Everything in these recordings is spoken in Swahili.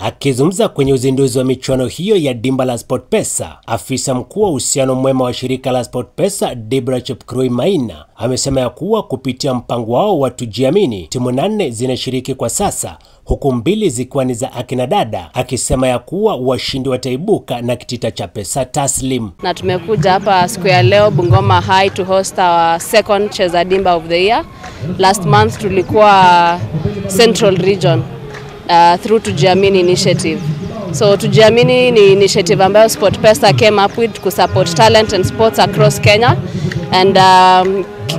Akizungumza kwenye uzinduzi wa michuano hiyo ya dimba la SportPesa, afisa mkuu wa uhusiano mwema wa shirika la SportPesa Deborah Chepkurui Maina amesema ya kuwa kupitia mpango wao wa Tujiamini, timu 4 zinashiriki kwa sasa, huku 2 zikiwa ni za akina dada, akisema ya kuwa washindi wataibuka na kitita cha pesa taslim. Na tumekuja hapa siku ya leo Bungoma High to host our second Cheza Dimba of the year. Last month tulikuwa Central Region through Tujiamini initiative. So Tujiamini ni initiative ambayo SportPesa came up with to support talent and sports across Kenya. And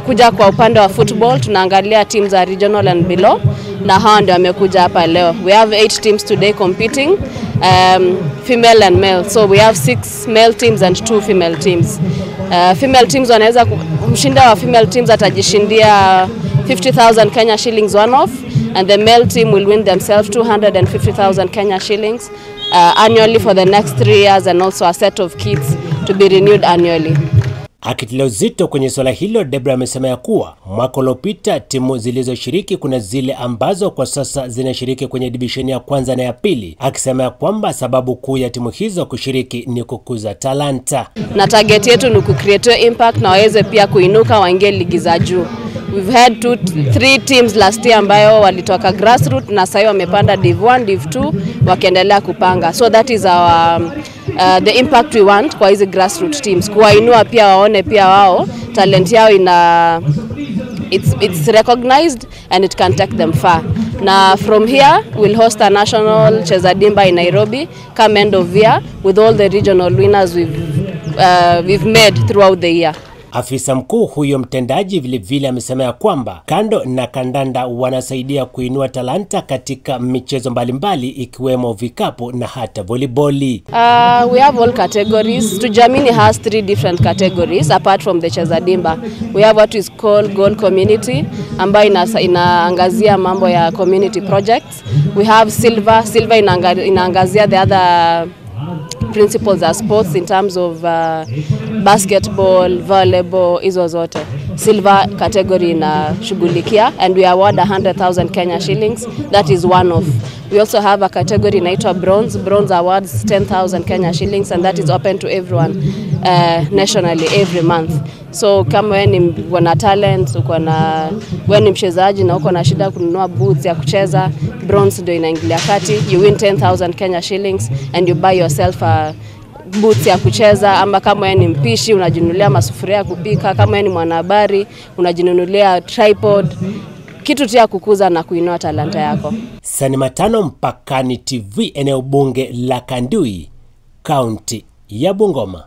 kuja kwa upande wa football tunaangalia teams za regional and below, na hao ndio wamekuja hapa leo. We have 8 teams today competing, female and male. So we have 6 male teams and 2 female teams. Female teams wanaweza, mshindi wa female teams atajishindia 50,000 Kenya shillings one off, and the male team will win themselves 250,000 Kenya shillings annually for the next 3 years, and also a set of kits to be renewed annually. Akitilia uzito kwenye swala hilo, Deborah amesema ya kuwa mwaka uliopita timu zilizoshiriki kuna zile ambazo kwa sasa zinashiriki kwenye divisheni ya kwanza na ya pili, akisema ya kwamba sababu kuu ya timu hizo kushiriki ni kukuza talanta. Na target yetu ni kucreate impact na waweze pia kuinuka waingie ligi za juu. We've had 3 teams last year ambayo walitoka grassroots na sasa wamepanda Div 1, Div 2 wakiendelea kupanga. So that is our the impact we want kwa hizi grassroots teams, kuwainua pia waone pia wao talent yao it's recognized and it can take them far. Na from here we'll host a national Cheza Dimba in Nairobi come end of year with all the regional winners we've made throughout the year. Afisa mkuu huyo mtendaji vile amesema ya kwamba kando na kandanda wanasaidia kuinua talanta katika michezo mbalimbali ikiwemo vikapu na hata volleyball. We have all categories. Tujiamini has 3 different categories apart from the Cheza Dimba. We have what is called Gold Community ambayo inaangazia mambo ya community projects. We have Silver inaangazia the other principles of sports in terms of basketball, volleyball, hizo zote. Silver category inashughulikia, and we award 100,000 Kenya shillings. That is one of. We also have a category inaitwa Bronze. Bronze awards 10,000 Kenya shillings, and that is open to everyone nationally every month. So kama wewe ni wana talent, wewe ni mchezaji na uko na shida kununua boots ya kucheza, Bronze ndio inaingilia kati. You win 10,000 Kenya shillings and you buy yourself a boots ya kucheza. Ama kama wewe ni mpishi unajinunulia masufuria ya kupika, kama wewe ni mwanahabari unajinunulia tripod, kitu tu ya kukuza na kuinua talanta yako. Sani Matano, Mpakani TV, eneo bunge la Kandui, kaunti ya Bungoma.